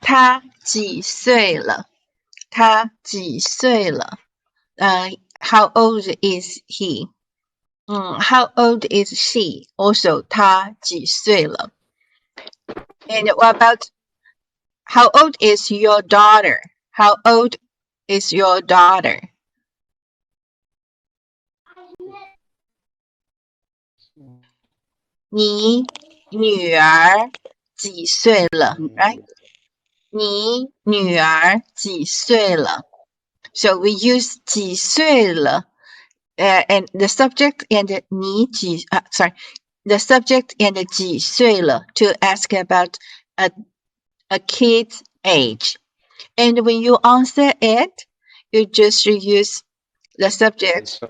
他几岁了？他几岁了？How old is he? How old is she? Also, 他几岁了？ And what about how old is your daughter? How old is your daughter? 你女儿几岁了 right? 你女儿几岁了 So we use 几岁了 and the subject and the subject and 几岁了 to ask about a kid's age. And when you answer it, you just use the subject,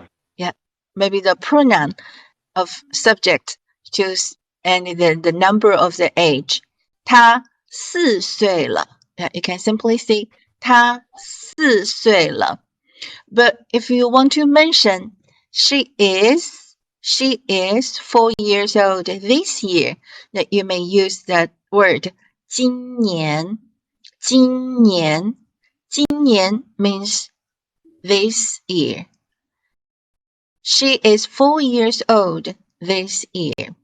maybe the pronoun of subject, and the number of the age. 他4岁了 You can simply say 他4岁了 But if you want to mention she is 4 years old this year, that you may use that word 今年 means this year. She is 4 years old this year.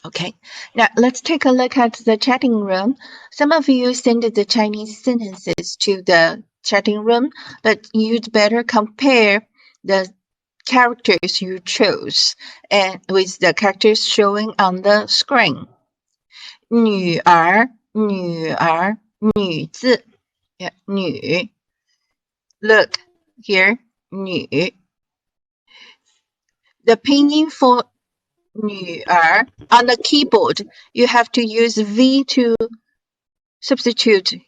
Okay, now let's take a look at the chatting room. Some of you send the Chinese sentences to the chatting room, but you'd better compare the characters you chose and with the characters showing on the screen. 女儿女字 女 Look here 女 The pinyin for 女儿 on the keyboard, you have to use V to substitute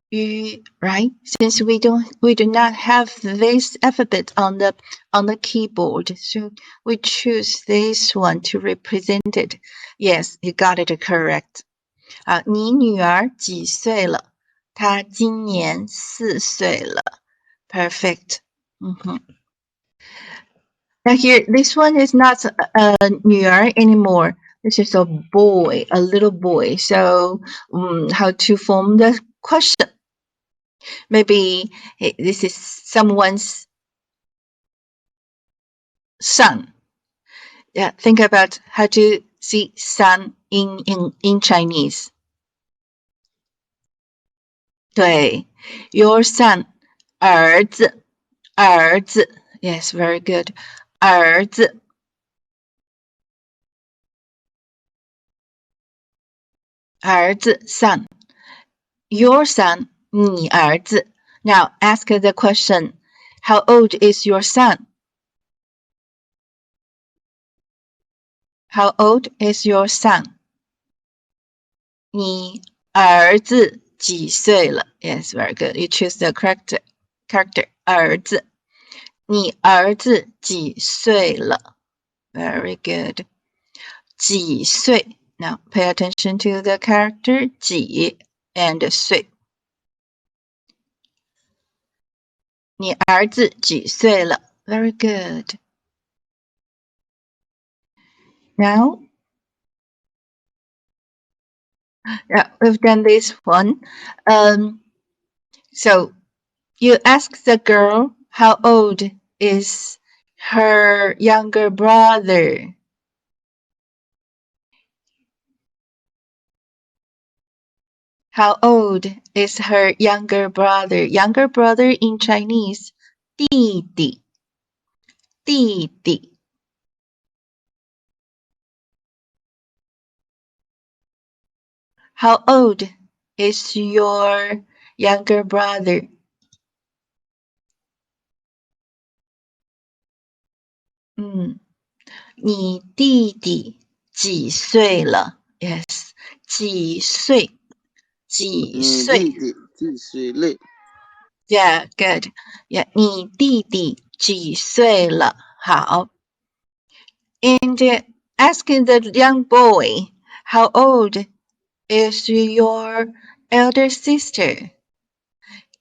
语 right? Since we do not have this alphabet on the keyboard, so we choose this one to represent it. Yes, you got it correct. 你女儿几岁了？她今年4岁了。Perfect. Now here, this one is not a 女儿 anymore. This is a boy, a little boy. So, how to form the question? Maybe this is someone's son. Yeah, think about how to see son in Chinese. 对 your son, 儿子 Yes, very good. 儿子 son. Your son, 你儿子 Now ask the question, how old is your son? How old is your son? 你儿子几岁了 Yes, very good. You choose the correct character. 儿子你儿子几岁了 Very good. 几岁 Now pay attention to the character 几 and 岁你儿子几岁了 Very good. Now, yeah, we've done this one. So you ask the girl how old is her younger brother. How old is her younger brother? Younger brother in Chinese, 弟弟 How old is your younger brother? 你弟弟几岁了 Yes, 几岁 Yeah, good. Yeah, 你弟弟几岁了好 And asking the young boy, how old is your elder sister?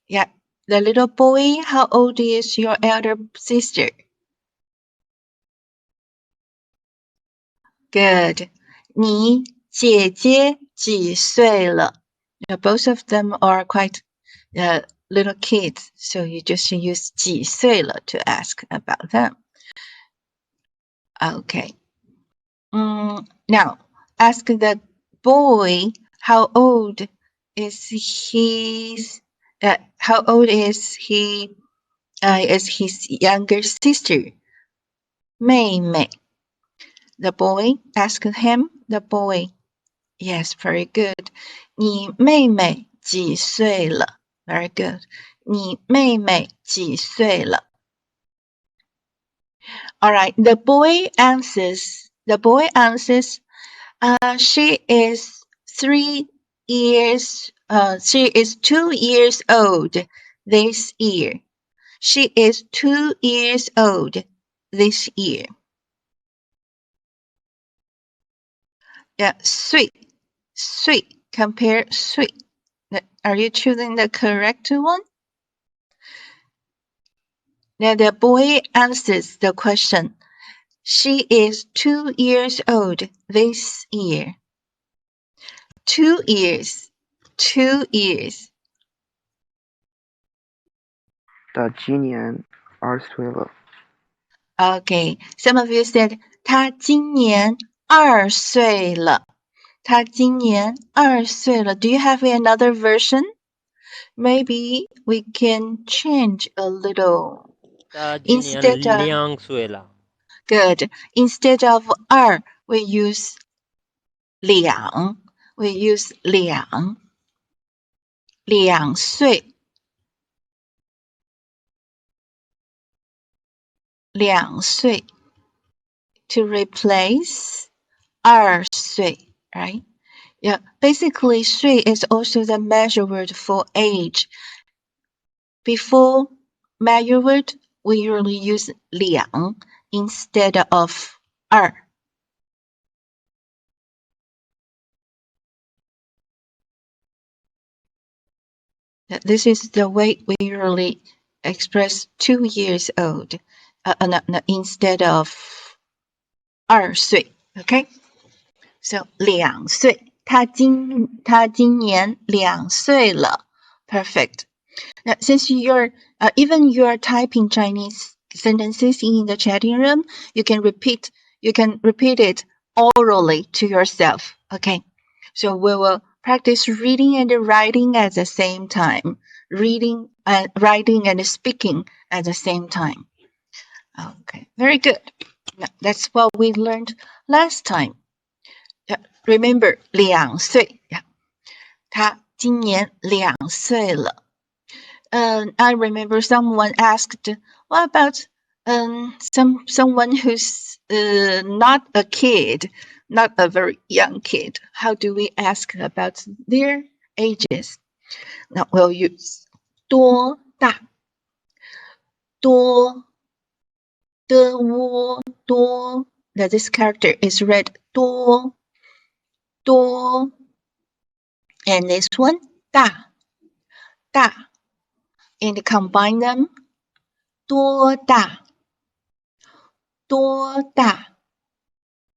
Yeah, the little boy, how old is your elder sister? Good. 你姐姐几岁了? Both of them are quite little kids, so you just use 几岁了 to ask about them. Okay. Now, ask the boy how old is his is his younger sister, 妹妹. The boy asked him, the boy. Yes, very good. 你妹妹几岁了? Very good. 你妹妹几岁了? All right. The boy answers, she is 3 years, she is 2 years old this year. She is 2 years old this year. Yeah, sweet. Compare sweet. Are you choosing the correct one? Now the boy answers the question. She is 2 years old this year. 2 years. 2 years. 她今年2岁了。Okay, some of you said 她今年2岁了。她今年2岁了。Do you have another version? Maybe we can change a little. 她今年2岁了。Good. Instead of 2, we use 2. We use 2. 2岁。2岁 to replace 2岁, right? Yeah, basically 岁 is also the measure word for age. Before measure word, we usually use 2 instead of 2. This is the way we usually express 2 years old instead of 2岁. Okay? So 2岁. 她今年2岁了. Perfect. Now, since even you're typing Chinese sentences in the chatting room, you can repeat it orally to yourself. Okay? So we will practice reading and writing at the same time. Reading, writing, and speaking at the same time. Okay, very good. Now, that's what we learned last time. Remember, 2岁. Yeah. 她今年2岁了. I remember someone asked, what about someone who's not a kid, not a very young kid? How do we ask about their ages? Now we'll use 多大多 多 Now this character is read 多 and this one 大 and combine them 多大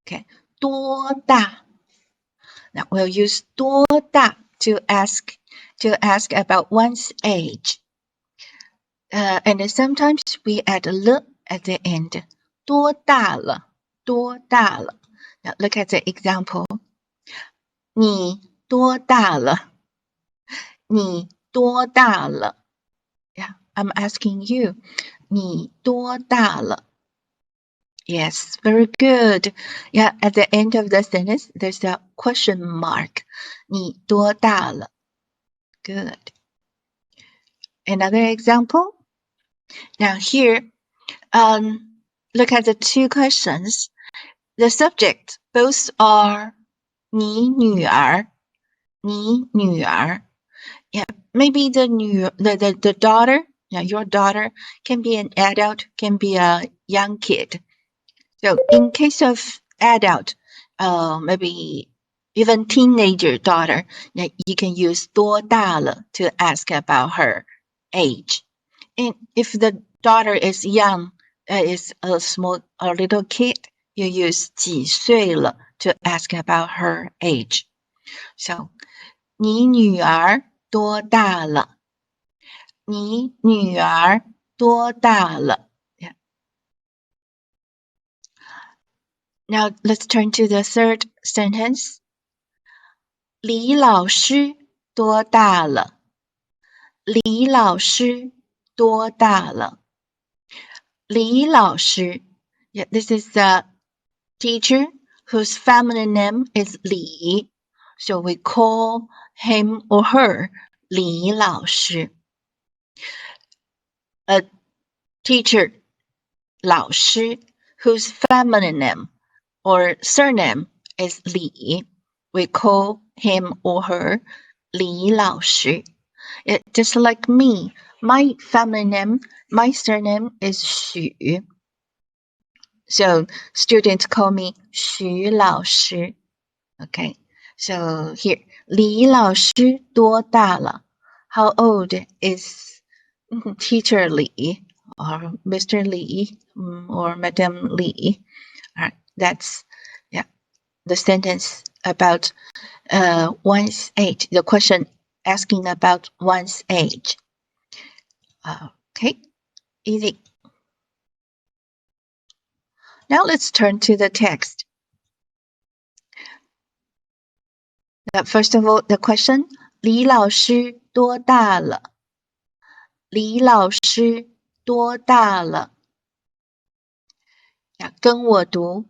Okay, 多大 Now we'll use 多大 to ask about one's age. And then sometimes we add a l at the end. 多大了 Now look at the example. 你多大了 Yeah, I'm asking you. 你多大了 Yes, very good. Yeah, at the end of the sentence, there's a question mark. 你多大了 Good. Another example. Now here, look at the two questions. The subject, both are 你女儿 Yeah, maybe the daughter, yeah, your daughter can be an adult, can be a young kid. So in case of adult, maybe even teenager daughter, you can use 多大了 to ask about her age. And if the daughter is young, is a little kid, you use 几岁了 to ask about her age. So, 你女儿多大了？你女儿多大了？ Yeah. Now let's turn to the third sentence. 李老师多大了？李老师多大了？李老师. Yeah, this is a teacher whose family name is Li. So we call him or her 李老师. A teacher, 老师, whose family name or surname is Li. We call him or her 李老师. Just like me, my family name, my surname is Xu. So students call me 徐老师. Okay, so here, 李老师多大了? How old is teacher Li or Mr. Li or Madam Li? All right, that's the sentence about one's age. The question asking about one's age. Okay, easy. Now let's turn to the text. First of all, the question, 李老师多大了？李老师多大了？跟我读，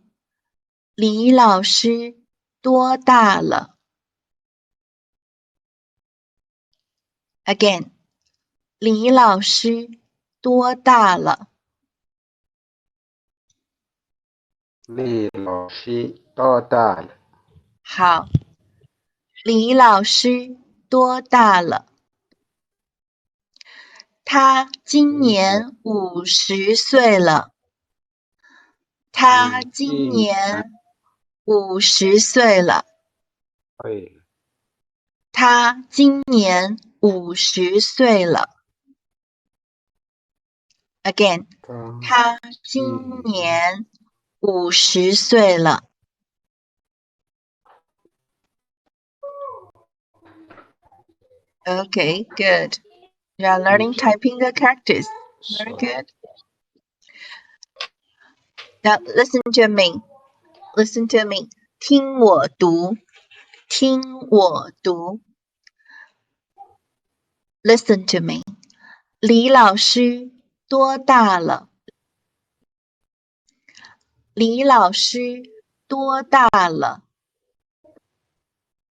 李老师多大了？ Again, 李老师多大了？李老师多大了？好，李老师多大了？他今年50岁了。他今年50岁了。他今年50岁了。Again, 他今年50岁了。Okay, good. You are learning typing the characters. Very good. Now listen to me. Listen to me. 听我读。听我读。Listen to me. 李老师多大了？李老师多大了？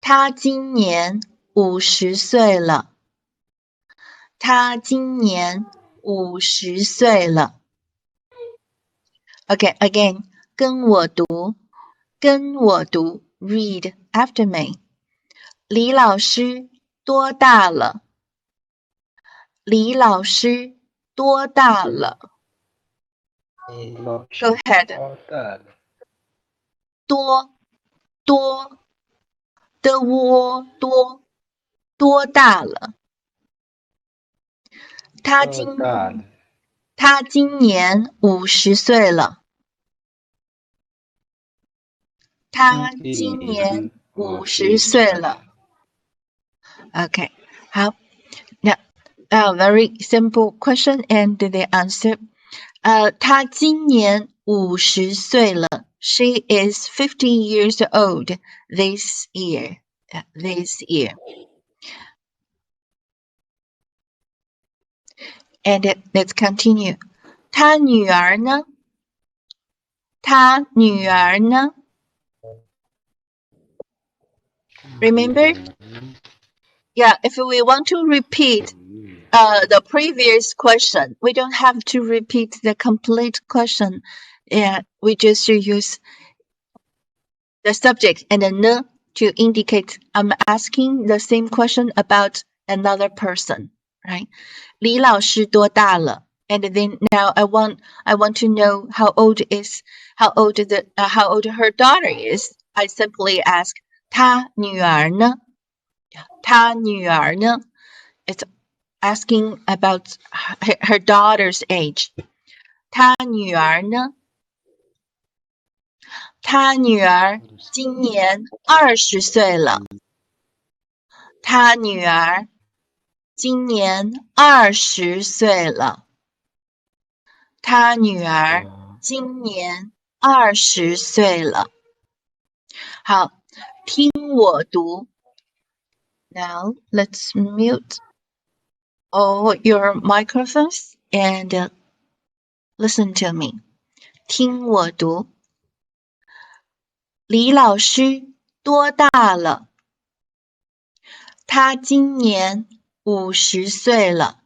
他今年50岁了。他今年50岁了。Okay, again, 跟我读，跟我读 ，read after me. 李老师多大了？李老师多大了？ Go ahead. 多的窝多大了？他今年50岁了。他今年50岁了。Okay, 好。Now, very simple question and the answer. 他今年50岁了。She is 50 years old this year. This year. And let's continue. 他女儿呢？他女儿呢？ Remember? Yeah, if we want to repeat the previous question, we don't have to repeat the complete question. Yeah, we just use the subject and the ne to indicate I'm asking the same question about another person, right? 李老师多大了? And then now I want to know how old her daughter is. I simply ask 她女儿呢? 她女儿呢? It's asking about her daughter's age. 她女儿呢?他女儿今年20岁了。他女儿今年20岁了。他女儿今年20岁了。好，听我读。Now let's mute all your microphones and listen to me. 听我读。李老师多大了？他今年50岁了。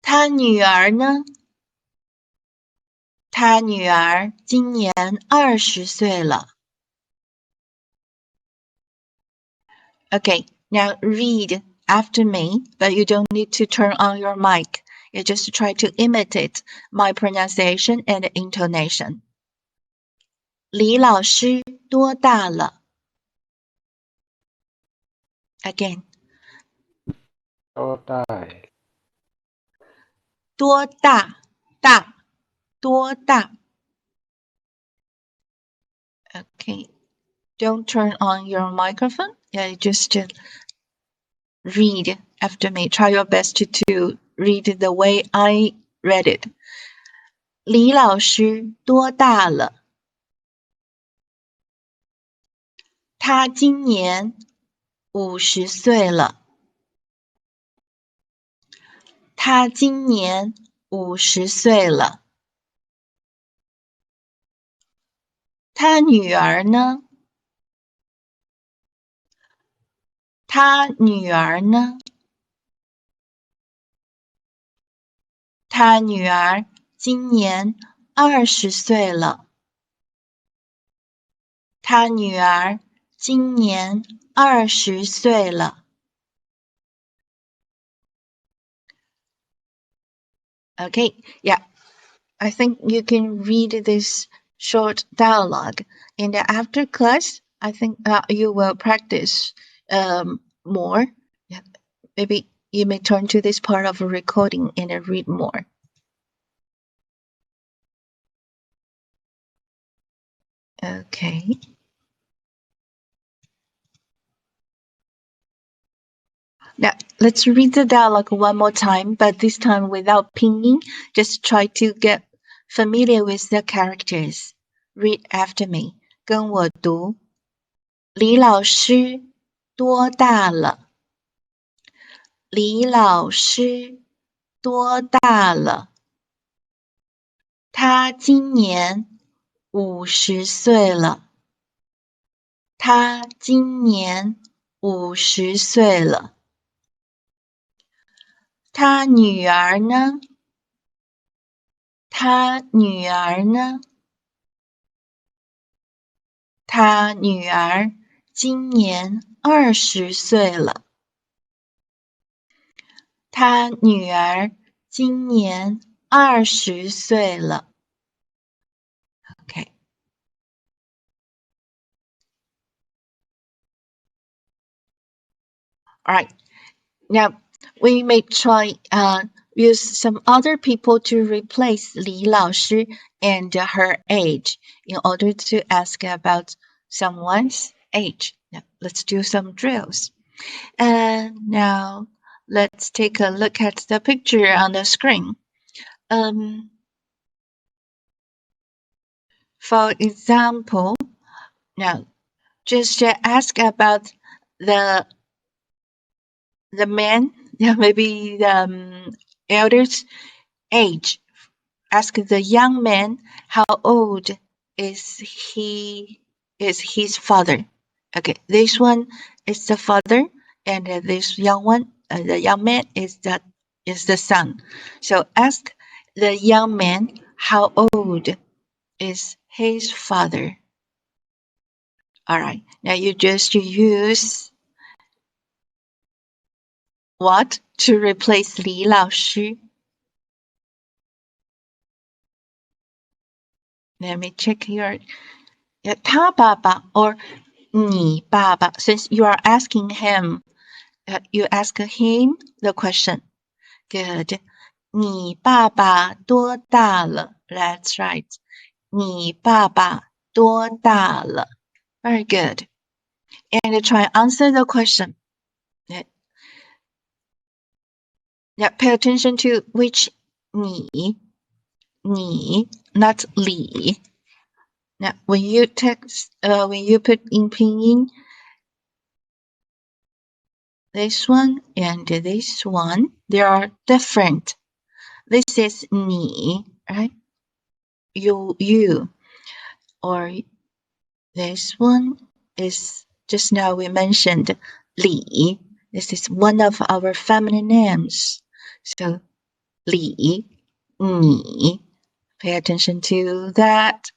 他女儿呢？他女儿今年20岁了。Okay, now read after me, but you don't need to turn on your mic. You just try to imitate my pronunciation and intonation. 李老师多大了？ Again. 多大？多大？大？多大？ Okay. Don't turn on your microphone. Yeah, just read after me. Try your best to read the way I read it. 李老师多大了？他今年50岁了。他今年50岁了。他女儿呢？他女儿呢？他女儿今年20岁了。他女儿今年20岁了。Okay, yeah. I think you can read this short dialogue. And after class, I think you will practice more. Yeah. Maybe you may turn to this part of a recording and read more. Okay. Now, let's read the dialogue one more time, but this time without pinyin. Just try to get familiar with the characters. Read after me. 跟我读。李老师多大了？李老师多大了？他今年50岁了。他今年50岁了。他女儿呢？他女儿呢？他女儿今年20岁了。他女儿今年20岁了。Okay. All right. Now we may try use some other people to replace 李老师 and her age in order to ask about someone's age. Now, let's do some drills. And now let's take a look at the picture on the screen. For example, now just ask about the man, yeah, maybe the elder's age. Ask the young man how old is his father. Okay, this one is the father, and this young one, the young man is the son. So ask the young man how old is his father. All right, now you just use what to replace 李老师? Let me check your 他爸爸 or 你爸爸. Since you are asking him, you ask him the question. Good. 你爸爸多大了? That's right. 你爸爸多大了? Very good. And try answer the question. Yeah, pay attention to which 你, not 李. Now, when you put in pinyin, this one and this one, they are different. This is 你, right? You, or this one is just now we mentioned 李. This is one of our family names. So 李, 你. Pay attention to that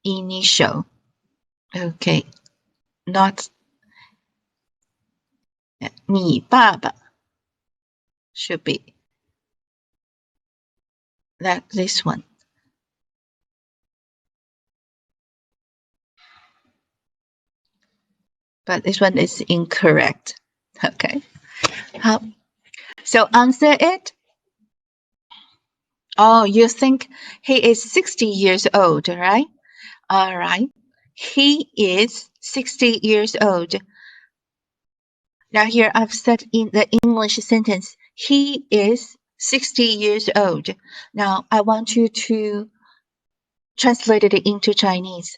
initial. Okay, not 你爸爸 should be this one. But this one is incorrect. Okay. So answer it. Oh, you think he is 60 years old, right? All right. He is 60 years old. Now here I've said in the English sentence, he is 60 years old. Now I want you to translate it into Chinese.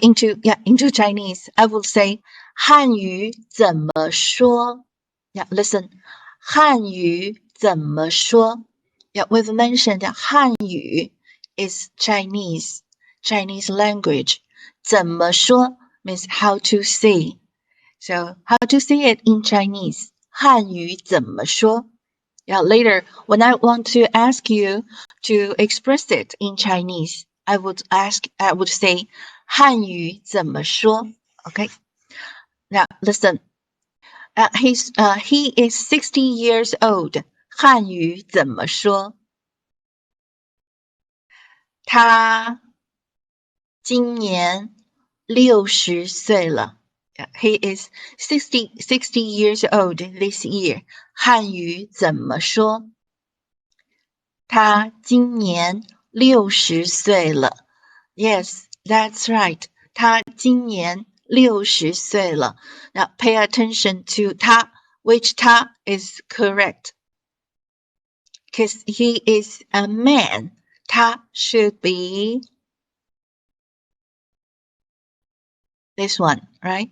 Into Chinese. I will say 汉语怎么说? Yeah, listen. 汉语怎么说? Yeah, we've mentioned that 汉语 is Chinese language. 怎么说 means how to say. So how to say it in Chinese? 汉语怎么说? Yeah, later when I want to ask you to express it in Chinese, I would say 汉语怎么说? Okay. Now listen. He is 60 years old. 汉语怎么说? 他今年60岁了. He is 60 years old this year. 汉语怎么说? 他今年60岁了. Yes, that's right. 他今年60岁了. Now pay attention to 他, which 他 is correct. Because he is a man. 他 should be this one, right?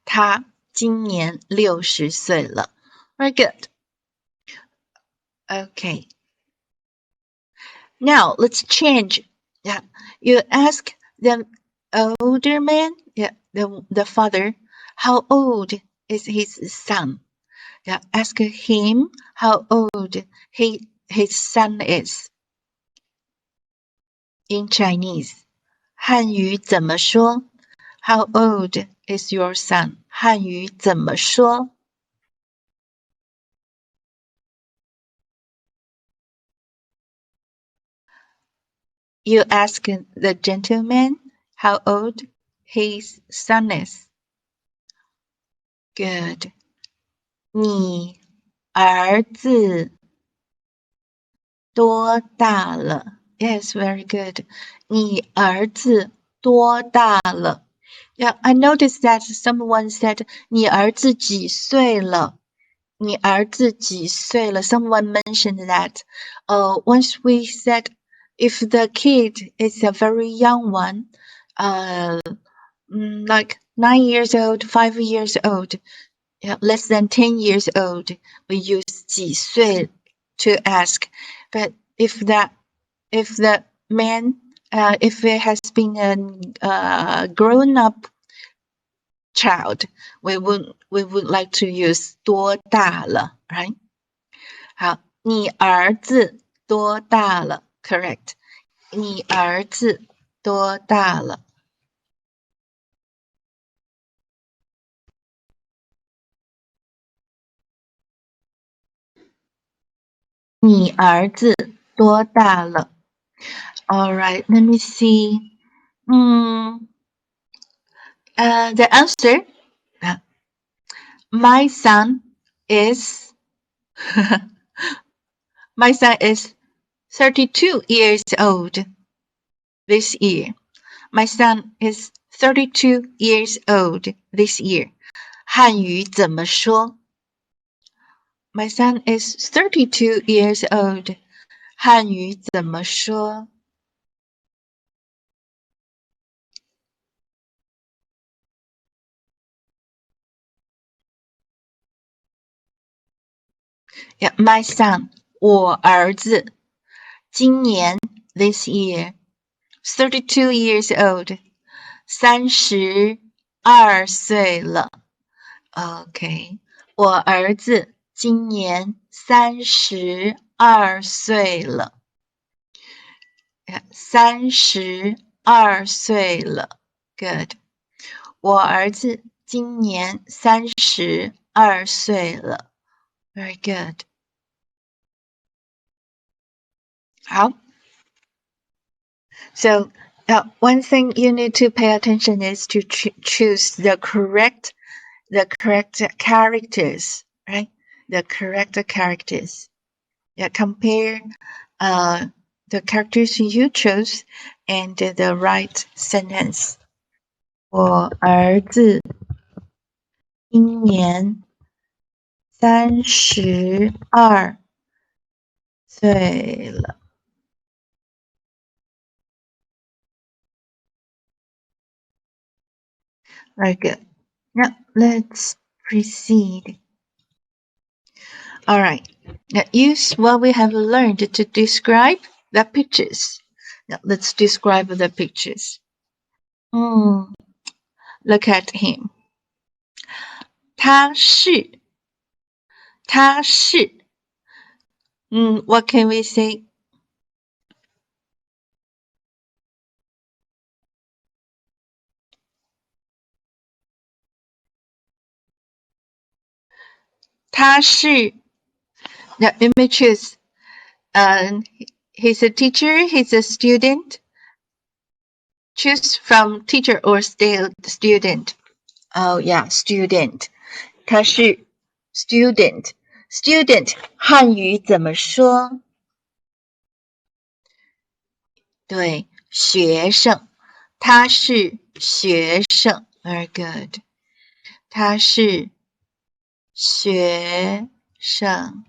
他今年60岁了. Very good. Okay. Now let's change. Yeah, you ask the older man, the father, how old is his son? Yeah, ask him how old his son is. In Chinese, 汉语怎么说? How old is your son? 汉语怎么说? You ask the gentleman how old his son is. Good. 你儿子多大了? Yes, very good. 你儿子多大了? Yeah, I noticed that someone said 你儿子几岁了? 你儿子几岁了? Someone mentioned that. Once we said if the kid is a very young one, like 9 years old, 5 years old, less than 10 years old, we use 几岁 to ask. But if the man, if it has been a grown-up child, we would like to use 多大了, right? 好，你儿子多大了? Correct. 你儿子多大了?你儿子多大了? All right, let me see. The answer. My son is 32 years old. this year. My son is 32 years old this year. 汉语怎么说？ My son is 32 years old. 汉语怎么说？ Yeah, my son, 我儿子，今年 this year, 32 years old, 32岁了。OK， 我儿子今年32岁了。32岁了。Good， 我儿子今年32岁了。Very good。好。So, one thing you need to pay attention is to choose the correct characters, right? The correct characters. Yeah, compare the characters you chose and the right sentence. 我儿子今年32岁了。Very good. Now let's proceed. All right. Now use what we have learned to describe the pictures. Now let's describe the pictures. Look at him. 他是 what can we say? 他是 Now let me choose. He's a teacher, he's a student. Choose from teacher or student. Oh yeah, student. 他是 student. Student 汉语怎么说？对，学生。他是学生。Very good. 他是学生。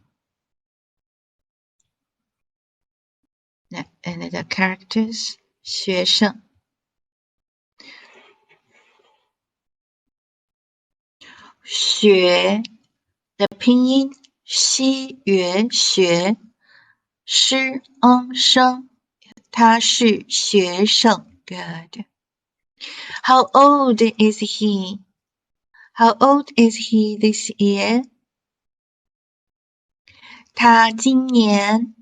And the characters 学生。学的拼音西元学师生，他是学生。Good. How old is he? How old is he this year? 他今年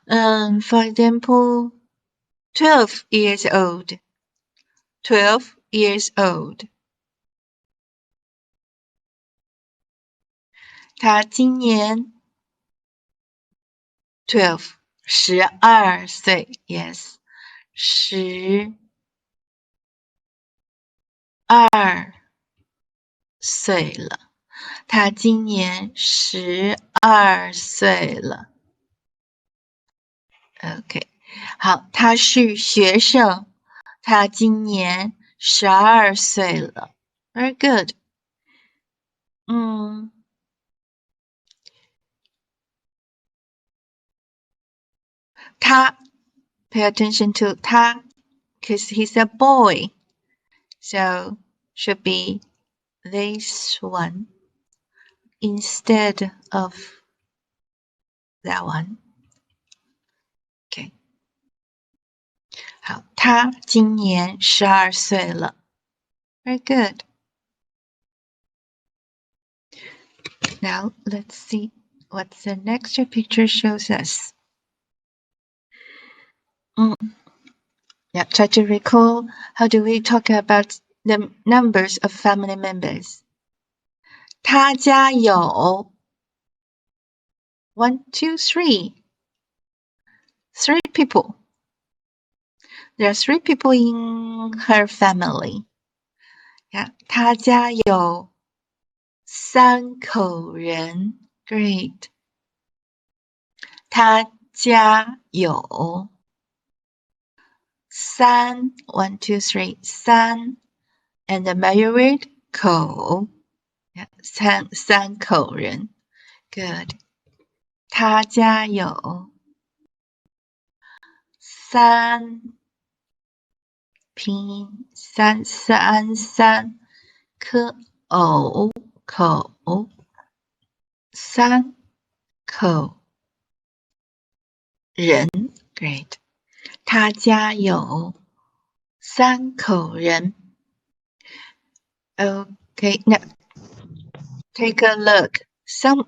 for example, 12 years old. 12 years old. 他今年12岁 Yes, 12岁了。他今年12岁了。OK， 好，他是学生，他今年12岁了。Very good. 他 pay attention to 他 because he's a boy. So should be this one instead of that one. Okay. 好，他今年12岁了。Very good. Now let's see what the next picture shows us. Yeah, try to recall how do we talk about the numbers of family members. 他家有 1, 2, 3. 3 people. There are 3 people in her family. Yeah, 他家有3口人。Great. 他家有三 1 2 3 三 and the major word 口 三口人 good 他家有三拼音三颗藕口三口人 great 他家有三口人 okay now take a look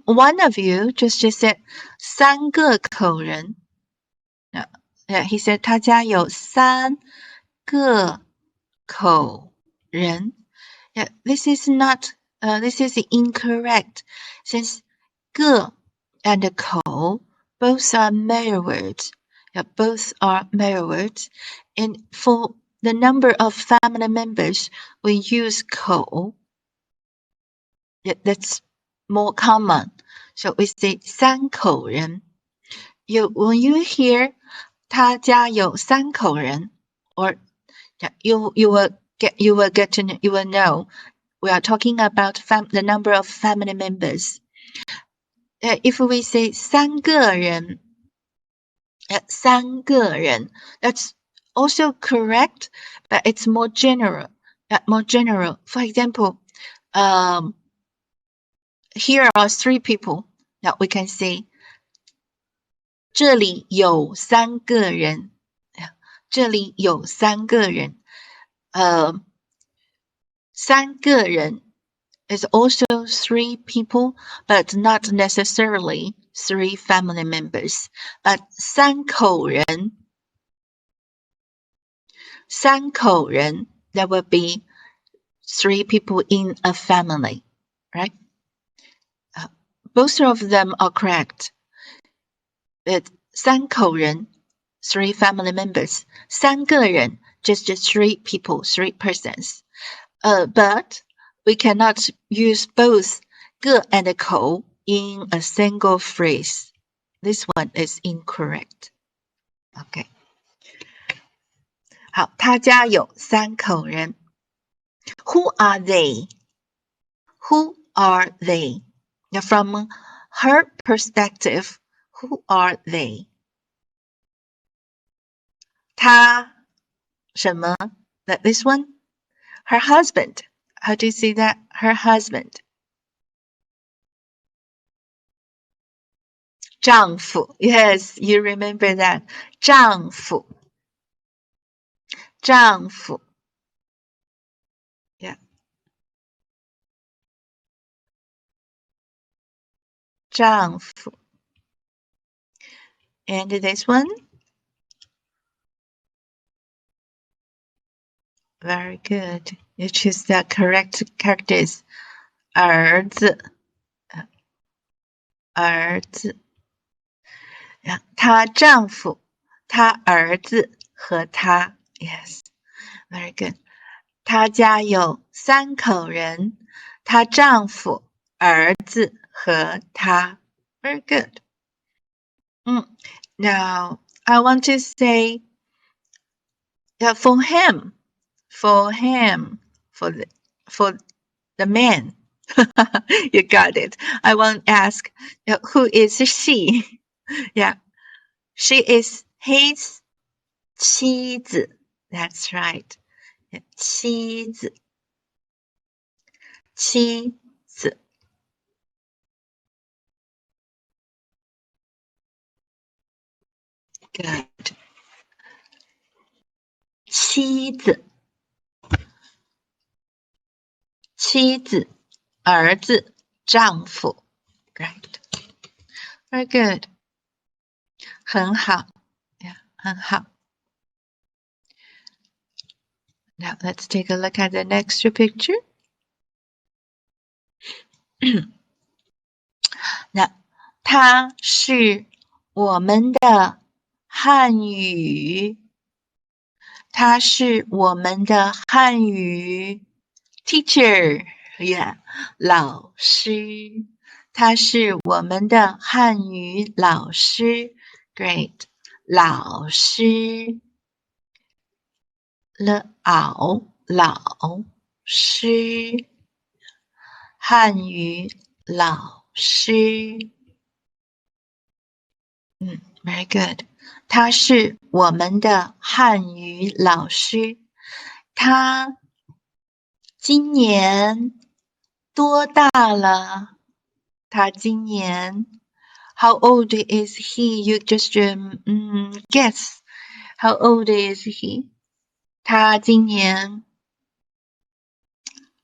one of you just said 三个口人 yeah, he said 他家有三个口人 yeah, this is incorrect since 个 and 口 both are major words. Yeah, both are major words. And for the number of family members, we use 口. Yeah, that's more common. So we say 三口人. When you hear 他家有三口人 or you will know we are talking about the number of family members. If we say 三个人 三个人 that's also correct, but it's more general. For example, here are three people. Now we can say 这里有三个人。这里有三个人。三个人 is also three people, but not necessarily three family members. But 三口人 that would be three people in a family, right? Both of them are correct. But 三口人 three family members. 三个人 just three people, three persons. But we cannot use both 个 and 口 in a single phrase. This one is incorrect. Okay. 好，他家有三口人。Who are they? Who are they? Now from her perspective, who are they? 他什么 That this one? Her husband. How do you say that? Her husband. 丈夫. Yes, you remember that. 丈夫. 丈夫. Yeah. 丈夫. And this one? Very good. You choose the correct characters. 儿子. 儿子. Yeah. 她丈夫, 她儿子和她. Yes. Very good. 她家有三口人，她丈夫、儿子和她。Very good. Now, I want to say that for him, for the man, you got it. I want to ask, who is she? Yeah, she is his 妻子. That's right. 妻子. 妻子. Good. 妻子. 妻子, 儿子, 丈夫. Right. Very good. 很好. Yeah, 很好. Now let's take a look at the next picture. 那它是我们的汉语。它是我们的汉语 teacher. Yeah, 老师。他是我们的汉语老师。Great. 老师。老师，汉语老师。Very good. 他是我们的汉语老师。他今年多大了？他今年 How old is he? You just guess. How old is he? 他今年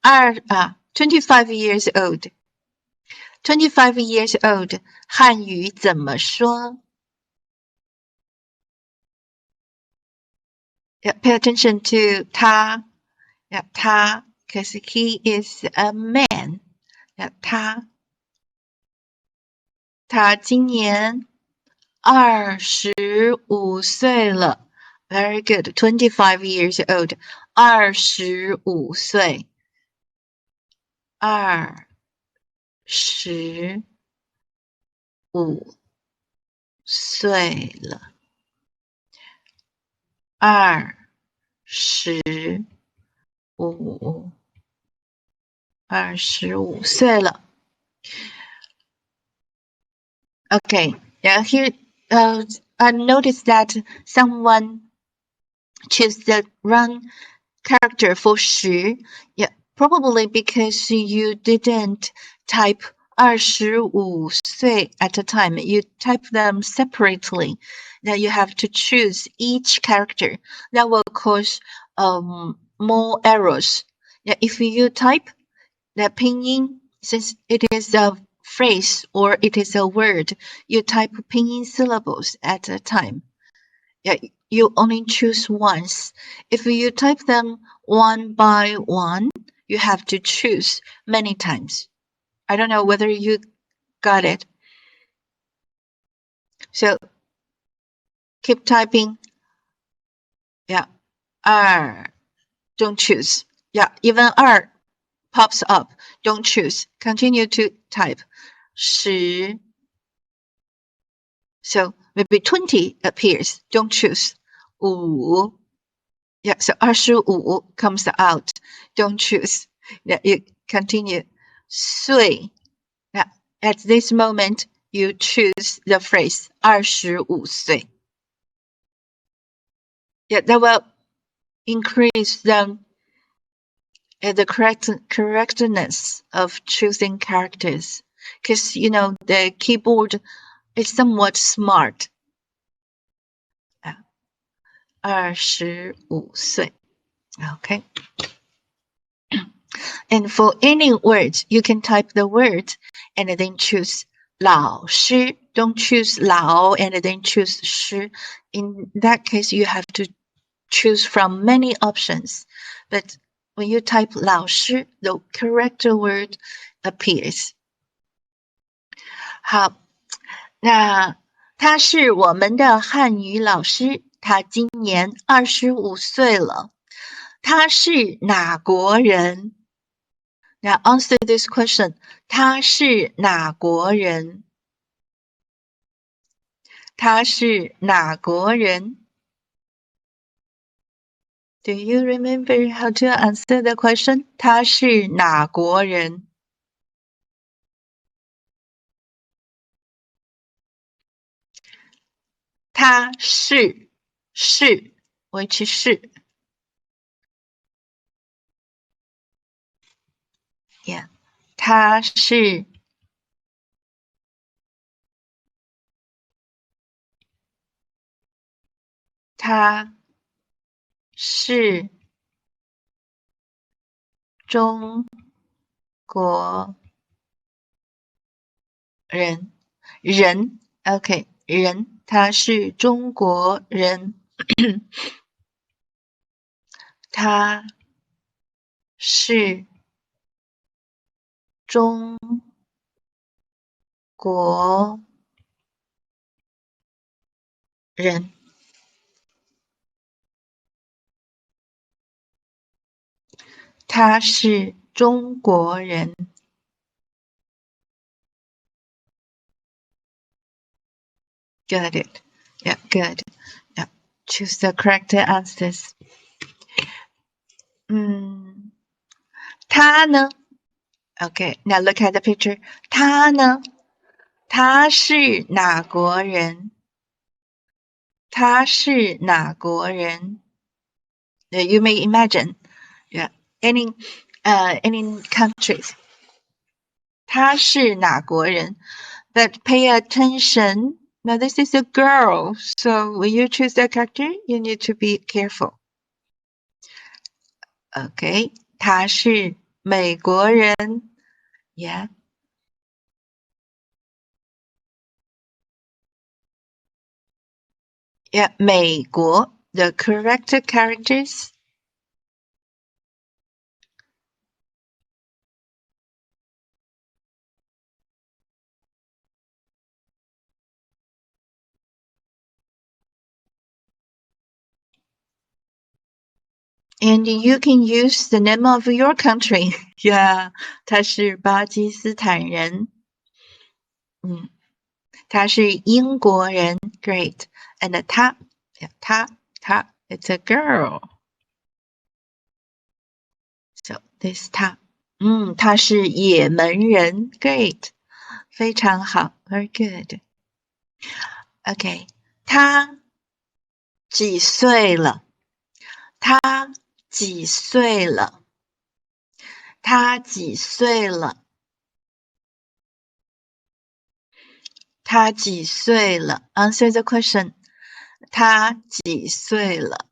25 years old. 25 years old. 汉语怎么说？Yeah, pay attention to 他。Yeah, 他 because he is a man. Yeah, 他今年25岁了。Very good. 25 years old. 25岁。25岁了。25岁了。Okay, yeah, here I noticed that someone chose the wrong character for 10. Yeah, probably because you didn't type 25岁 at a time. You type them separately. Now you have to choose each character. That will cause more errors. Yeah, if you type the pinyin, since it is a phrase or it is a word, you type pinyin syllables at a time. Yeah, you only choose once. If you type them one by one, you have to choose many times. I don't know whether you got it. So keep typing. Yeah, R, don't choose. Yeah, even R pops up. Don't choose. Continue to type. 10. So maybe 20 appears. Don't choose. 5. Yeah, so 25 comes out. Don't choose. Yeah, you continue. 岁. Yeah, at this moment, you choose the phrase 25岁. Yeah, that will increase the correctness of choosing characters. Because, the keyboard is somewhat smart. 25岁. Okay. And for any words, you can type the word and then choose 老师. Don't choose 老 and then choose 师. In that case, you have to choose from many options. But when you type 老师, the correct word appears. 好，那他是我们的汉语老师，他今年25岁了。他是哪国人？Now answer this question. 他是哪国人？他是哪国人？ Do you remember how to answer the question? 他是哪国人？他是 which 是 yeah 他是中国人，OK 人，他是中国人，他是中国人。他是中国人。Got it. Yeah, good. Yeah, choose the correct answers. 他呢 Okay, now look at the picture. 他呢？他是哪国人？他是哪国人？ You may imagine, yeah, any countries. 他是哪国人？ But pay attention. Now this is a girl, so when you choose the character, you need to be careful. Okay, 他是美国人 Yeah. Yeah, 美国 the correct characters. And you can use the name of your country. Yeah, 他是巴基斯坦人。他是英国人。Great. And 他 it's a girl. So this 他他是也门人。Great. 非常好。Very good. Okay. 他几岁了？他几岁了？他几岁了？他几岁了？ Answer the question. 他几岁了？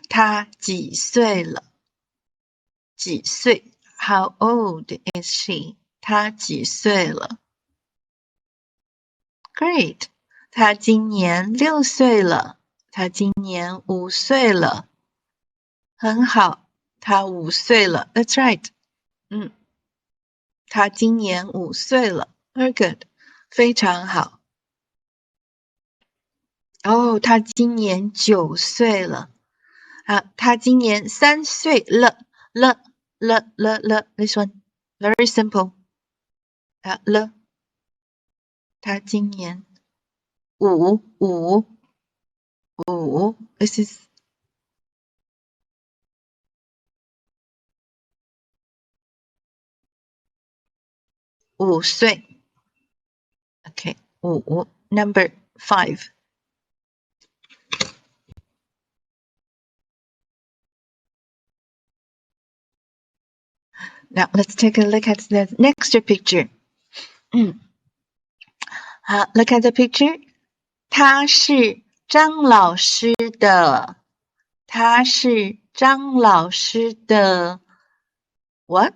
他几岁了？几岁 ？How old is she? 他几岁了 ？Great. 他今年6岁了。他今年5岁了。很好，他5岁了。That's right. 他今年5岁了。Very good. 非常好。哦，他今年9岁了。他今年3岁了。This one very simple. 了，他今年5 This is 5岁。Okay, 5 number 5. Now let's take a look at the next picture. Look at the picture. 他是张老师的。他是张老师的 What?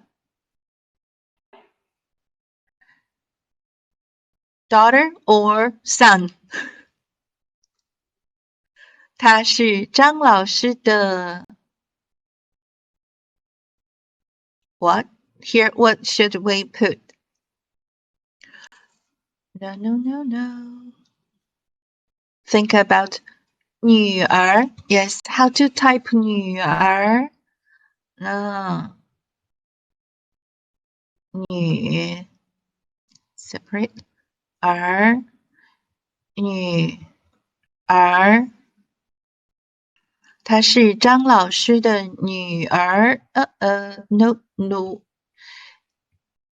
Daughter or son? 他是张老师的 What? Here, what should we put? No. Think about 女儿 Yes, how to type 女儿 No. 女 Separate 儿女儿她是张老师的女儿 No.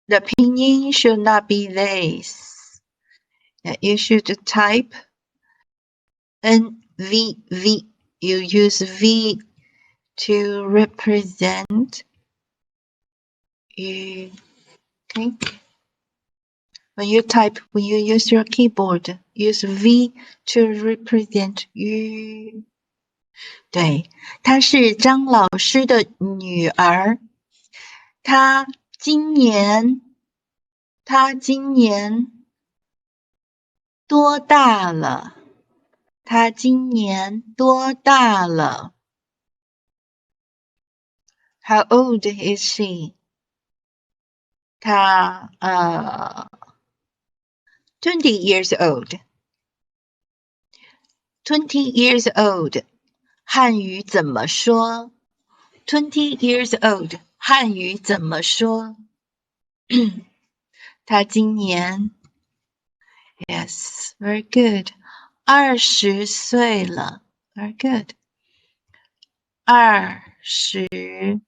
The pinyin should not be this. You should type NVV. You use V to represent you. Okay. When you use your keyboard, use V to represent you. 对，她是张老师的女儿。她今年多大了？她今年多大了 ？How old is she? 她20 years old. 20 years old. 汉语怎么说 ？20 years old. 汉语怎么说？她今年 Yes, very good. 20岁了 Very good. 20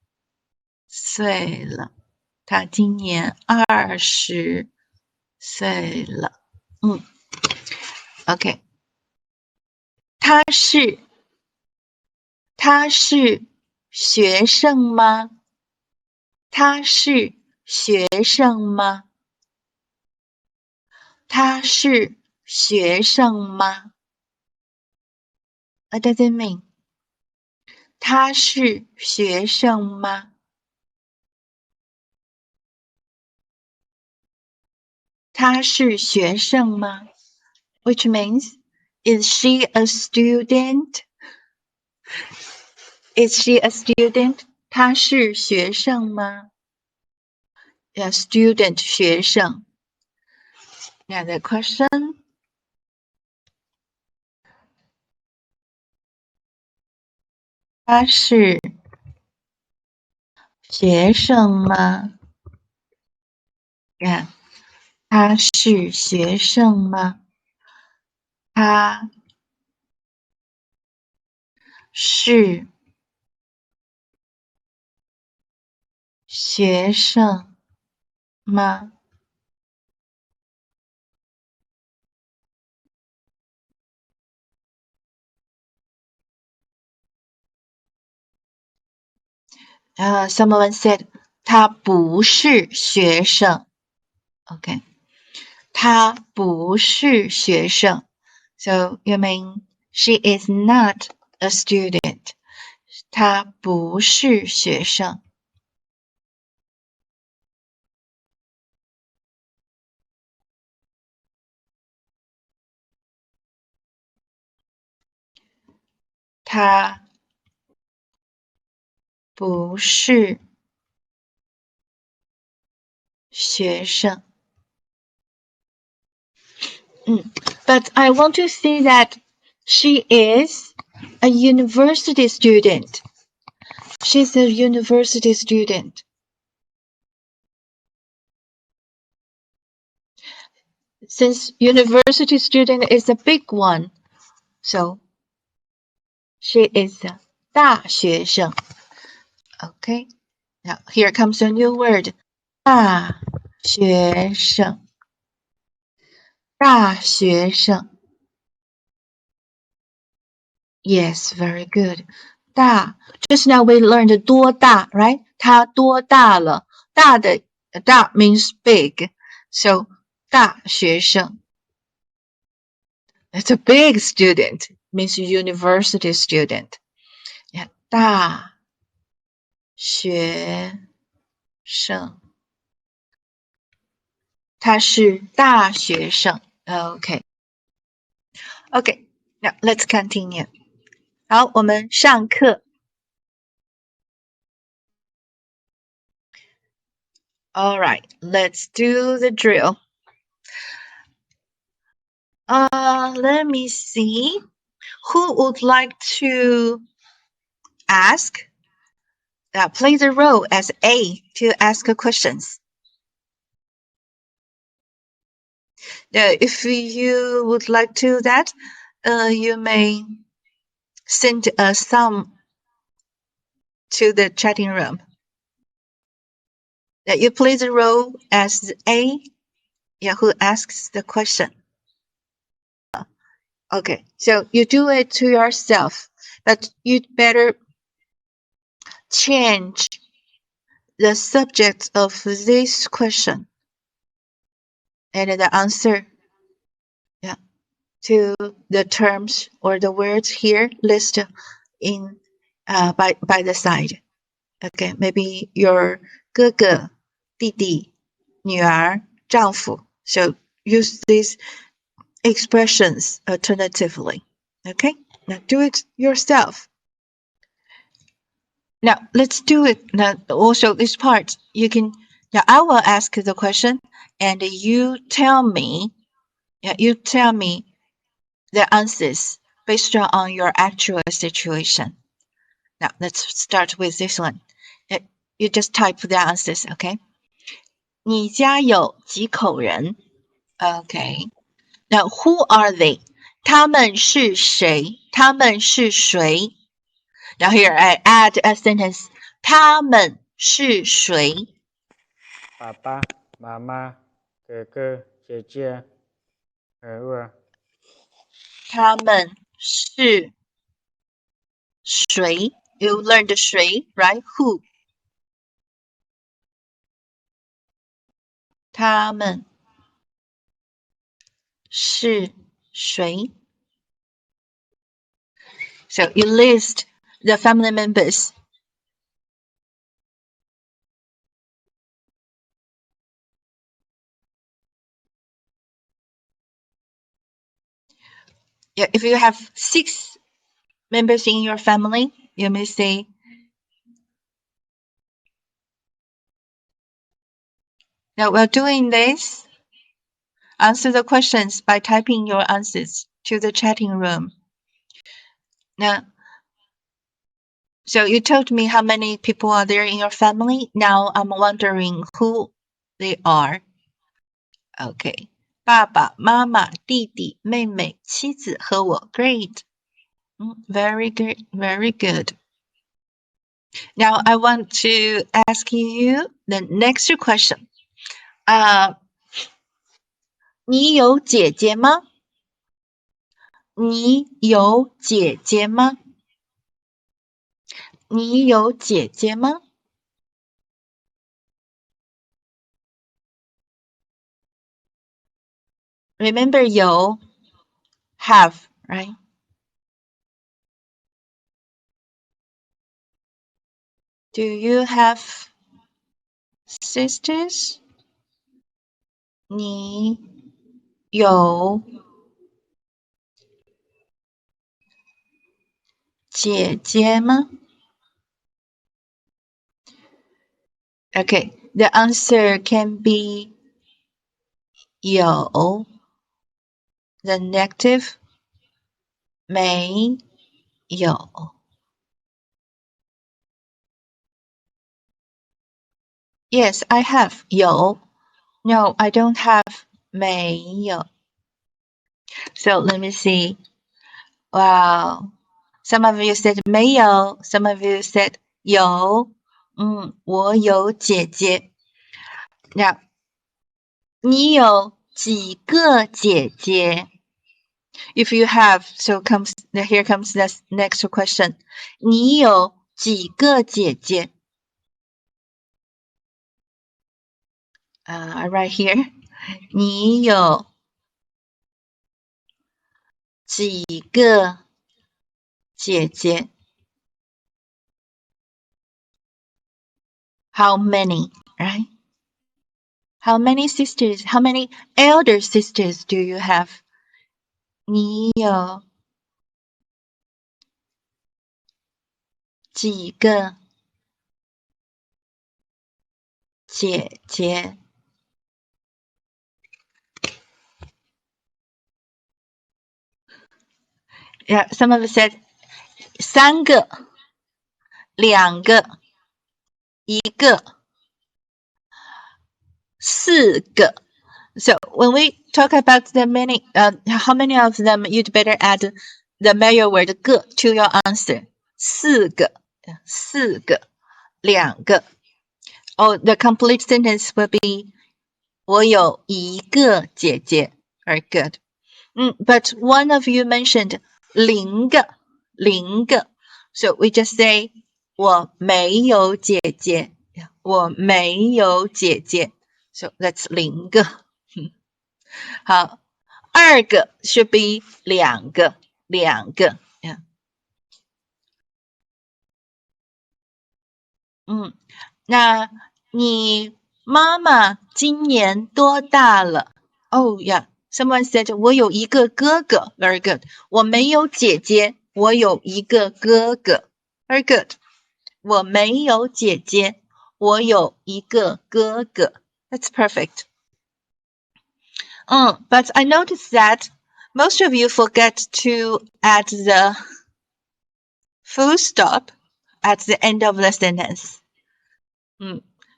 岁了，他今年20岁了。OK. 他是学生吗？他是学生吗？他是学生吗？ What does it mean? 他是学生吗？他是学生吗？ Which means, is she a student? Is she a student? 她是学生吗？ Yeah, student 学生。Now the question. 她是学生吗？ Yeah, 她是学生吗？她是学生吗？Someone said 她不是学生。Okay. 她不是学生。So you mean she is not a student. 她不是学生。她不是学生。But I want to say that she is a university student. She's a university student. Since university student is a big one, so she is a 大学生. Okay, now here comes a new word. 大学生。大学生。Yes, very good. 大 Just now we learned 多大 right? 他多大了？大的大 means big. So 大学生 It's a big student. Means university student. Yeah, 大学生。他是大学生。Okay. Okay, now let's continue. 好，我们上课。All right, let's do the drill. Let me see. Who would like to ask? Play the role as A to ask questions. If you would like to that, you may send a sum to the chatting room. You play the role as A, who asks the question. Okay, so you do it to yourself, but you'd better change the subject of this question and the answer to the terms or the words here listed in by the side. Okay, maybe your 哥哥、弟弟、女儿、丈夫. So use these expressions alternatively. Okay, now do it yourself. Now let's do it. Now also this part you can. Now I will ask the question, and you tell me. You tell me the answers based on your actual situation. Now let's start with this one. You just type the answers, okay? 你家有几口人? Okay. Now, who are they? 他们是谁？他们是谁？ Now here I add a sentence. 他们是谁？爸爸、妈妈、哥哥、姐姐、儿子。他们是谁？ You learned 谁 right? Who? 他们是谁？ So you list the family members. Yeah, if you have 6 members in your family, you may say, now while doing this, answer the questions by typing your answers to the chatting room. Now, so you told me how many people are there in your family. Now I'm wondering who they are. Okay. 爸爸妈妈弟弟妹妹妻子和我 Great. Very good. Very good. Now I want to ask you the next question. 你有姐姐吗？你有姐姐吗？你有姐姐吗？ Remember 有 have, right? Do you have sisters? 你有姐姐吗？ Okay, the answer can be 有 the negative 没有 Yes, I have 有 No, I don't have 没有 So let me see. Wow. Some of you said 没有 Some of you said 有我有姐姐 Now 你有几个姐姐 If you have, so here comes the next question. 你有几个姐姐 I write here. 你有几个姐姐 How many, right? How many sisters, how many elder sisters do you have? 你有几个姐姐 Yeah, some of you said 3个 2个 1个 4个 So when we talk about the many, how many of them, you'd better add the major word 个 to your answer. 4个 2个 Oh, the complete sentence will be 我有一个姐姐 Very good. But one of you mentioned 0个 So we just say 我没有姐姐我没有姐姐 So that's 0个好2个 should be 2个2个 yeah. 那你妈妈今年多大了 Oh yeah, someone said 我有一个哥哥 Very good. 我没有姐姐我有一个哥哥 Very good. 我没有姐姐我有一个哥哥 That's perfect. But I noticed that most of you forget to add the full stop at the end of the sentence.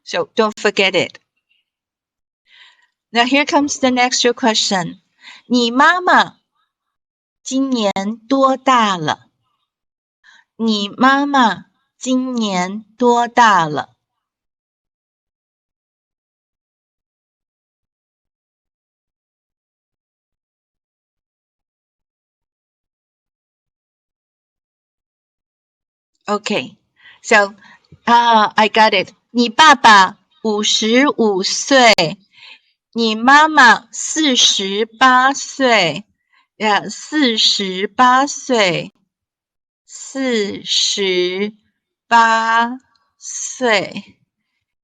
So don't forget it. Now here comes the next question. 你妈妈今年多大了？你妈妈今年多大了？ Okay, so I got it. 你爸爸55岁，你妈妈48岁。Yeah, 48岁，48岁。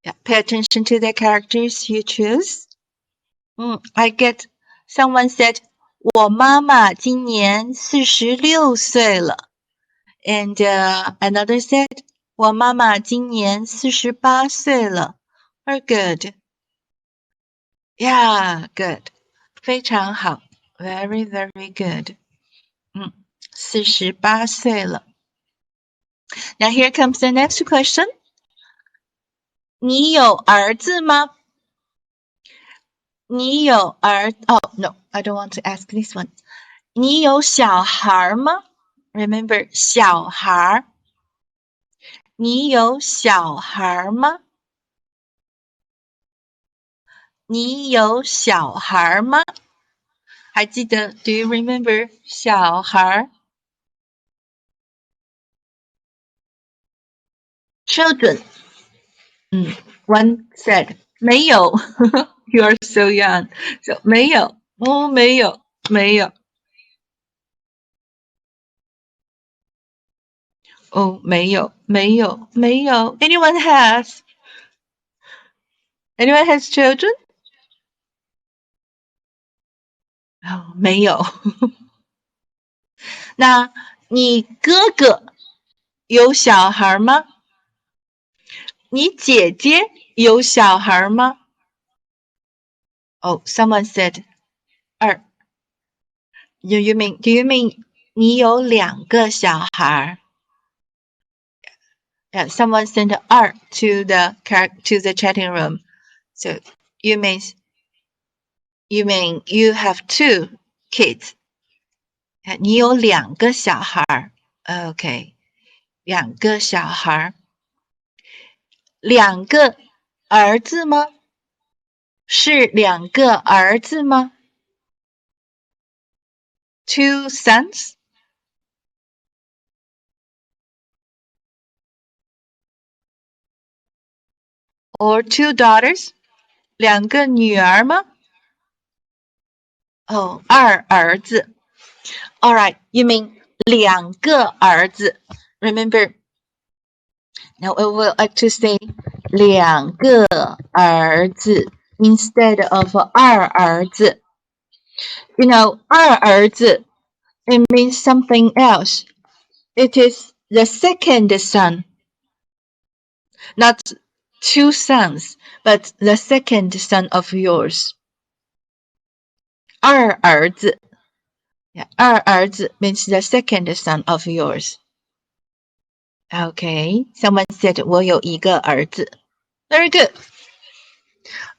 Yeah, pay attention to the characters you choose. I get. Someone said, 我妈妈今年46岁了。And another said, 我妈妈今年48岁了。Very good. Yeah, good. 非常好。Very, very good. 48岁了。Now here comes the next question. 你有儿子吗？你有Oh, no, I don't want to ask this one. 你有小孩吗？ Remember, 小孩。你有小孩吗？你有小孩吗？还记得 Do you remember 小孩 Children. One said 没有。You are so young. So 没有。没有。没有。没有。没有。没有。Anyone has? Anyone has children? 没有。那你哥哥有小孩吗？你姐姐有小孩吗？ someone said 2。Do you mean 你有2个小孩？ Yeah, someone sent 2 to the chatting room. So you mean you have 2 kids. 你有2个小孩。Okay, 2个小孩。2个儿子吗？是2个儿子吗？ 2 sons? Or 2 daughters? 2个女儿吗？ 2儿子。Alright, you mean 2个儿子。Remember, now we will like to say 2个儿子 instead of 2儿子。You know, 2儿子 it means something else. It is the second son. Not 2 sons, but the second son of yours. 2儿子。Yeah, 2儿子 means the second son of yours. Okay, someone said 我有1个儿子。Very good.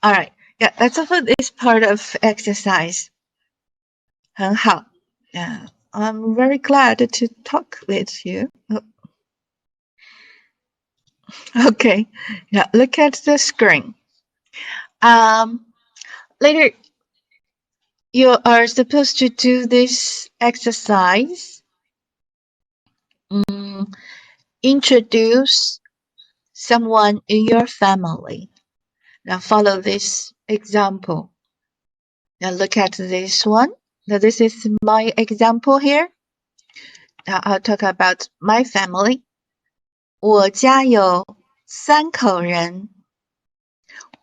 All right, yeah, that's all for this part of exercise. 很好。Yeah, I'm very glad to talk with you. Okay, yeah, look at the screen. Later, you are supposed to do this exercise. Introduce someone in your family. Now follow this example. Now look at this one. Now this is my example here. Now I'll talk about my family. 我家有3口人。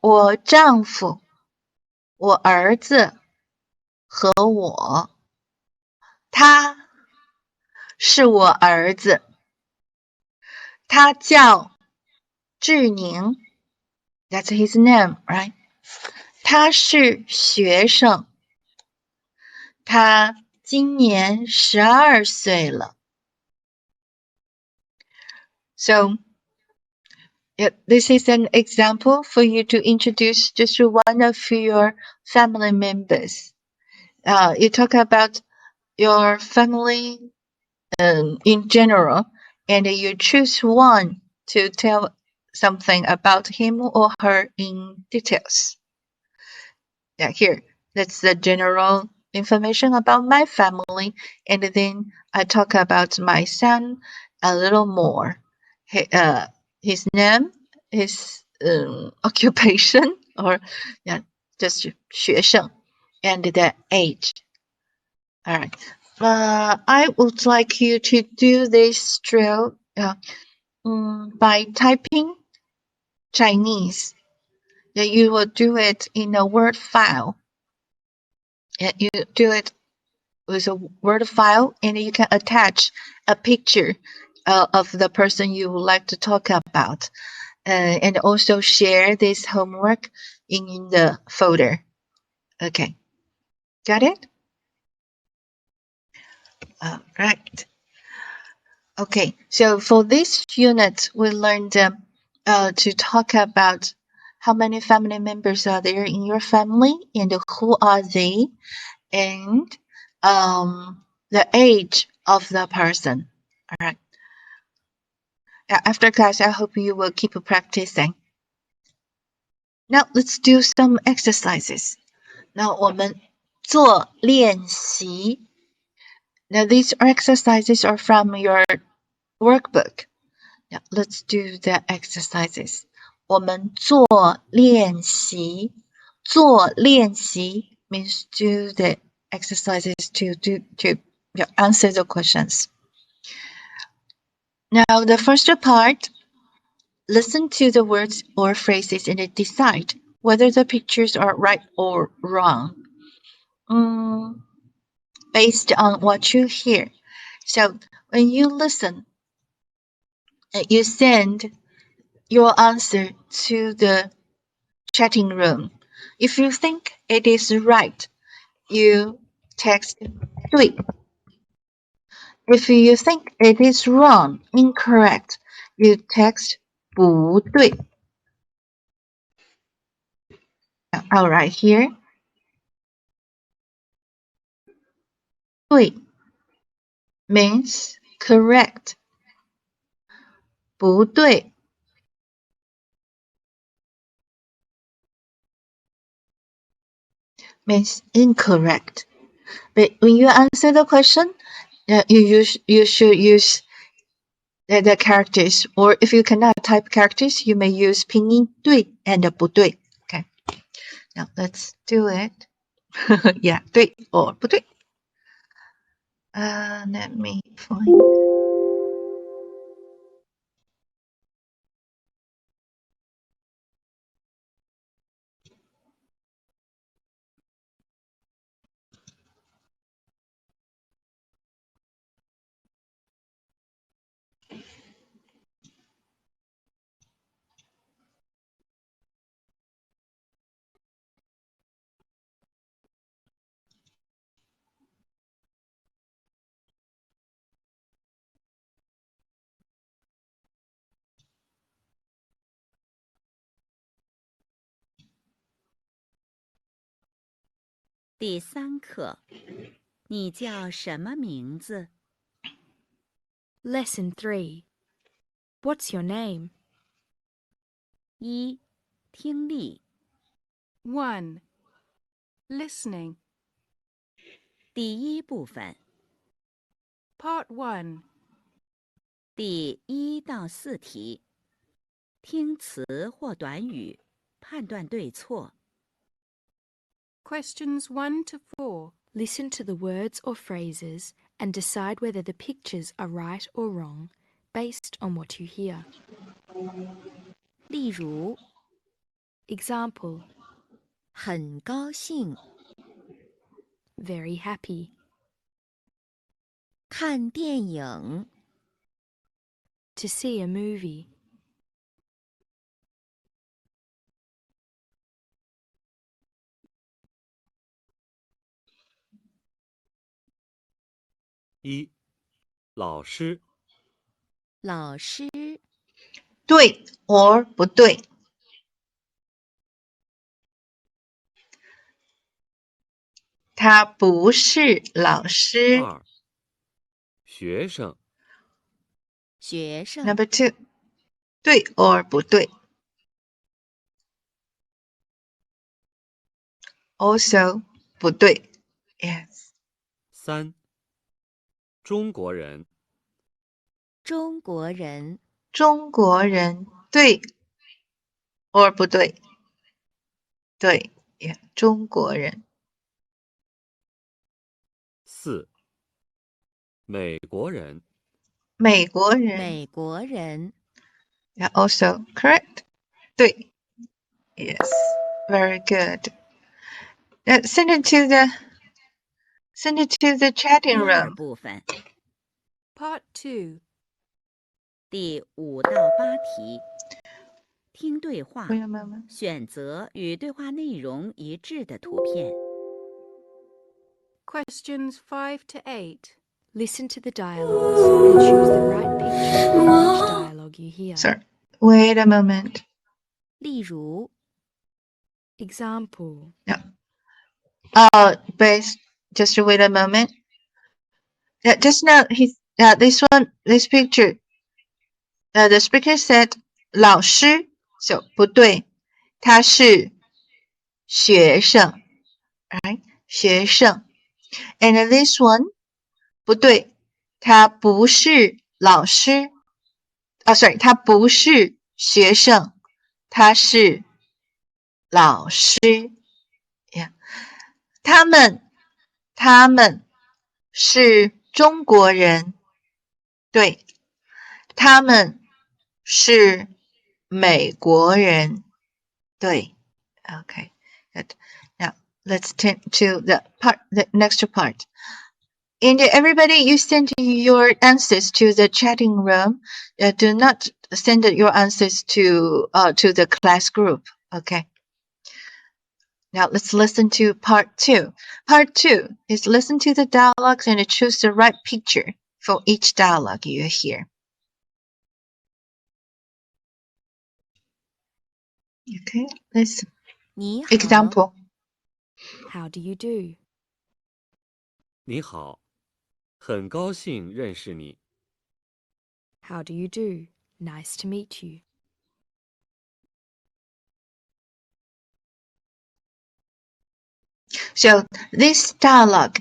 我丈夫、我儿子和我。他是我儿子。他叫志宁。That's his name, right? 他是学生。他今年12岁了。So, yeah, this is an example for you to introduce just one of your family members. you talk about your family in general, and you choose one to tell something about him or her in details. Yeah, here, that's the general information about my family, and then I talk about my son a little more. His name, his occupation, or yeah, just 学生, and the age. All right. I would like you to do this drill by typing Chinese. That you will do it in a Word file. You do it with a Word file, and you can attach a picture of the person you would like to talk about, and also share this homework in the folder. Okay, got it? All right. Okay, so for this unit, we learned to talk about how many family members are there in your family and who are they, and the age of the person. All right. After class, I hope you will keep practicing. Now let's do some exercises. 那我们做练习. Now these exercises are from your workbook. Now let's do the exercises. 我们做练习. 做练习 means do the exercises to answer the questions. Now the first part, listen to the words or phrases and decide whether the pictures are right or wrong. Based on what you hear. So when you listen, you send your answer to the chatting room. If you think it is right, you text 对. If you think it is wrong, incorrect, you text 不对. All right, here. 对 means correct. 不对 means incorrect. But when you answer the question, you should use the characters, or if you cannot type characters, you may use 拼音对 and 不对. Okay, now let's do it. Yeah, 对 or 不对. Let me find.第3课，你叫什么名字？ Lesson 3. What's your name? 1. 听力 1. Listening. 第1部分 Part 1. 第1到4题，听词或短语，判断对错。 Questions 1 to 4. Listen to the words or phrases and decide whether the pictures are right or wrong based on what you hear. 例如， Example, 很高兴 very happy. 看电影， To see a movie. 1. 老师老师，对 or 不对.他不是老师。二，学生。学生。 Number 2， 对 or 不对。Also 不对。Yes。三，中国人。中国人。中国人对 or 不对？对 ，Yeah， 中国人。四，美国人。美国人。美国人。Yeah, also correct. 对。Yes, very good. Send it to the 第 chatting 二 room. 部分 Part 2. 第5到8题，听对话， Wait a moment. 选择与对话内容一致的图片。 Questions 5 to 8. Listen to the dialogues and choose the right picture for each dialogue you hear. Sorry. Wait a moment. 例如， Example. Just wait a moment. Just now, this picture. The speaker said 老师 so 不对，他是学生 right 学生 and this one 不对，他不是老师sorry 他不是学生，他是老师 yeah 他们是中国人，对，他们是美国人，对 Okay, good. Now let's turn to the next part. And everybody, you send your answers to the chatting room. Do not send your answers to the class group. Okay. Now let's listen to part 2. Part 2 is listen to the dialogues and choose the right picture for each dialogue you hear. Okay, listen. 你好， Example. How do you do? 你好，很高兴认识你。 How do you do? Nice to meet you. So this dialogue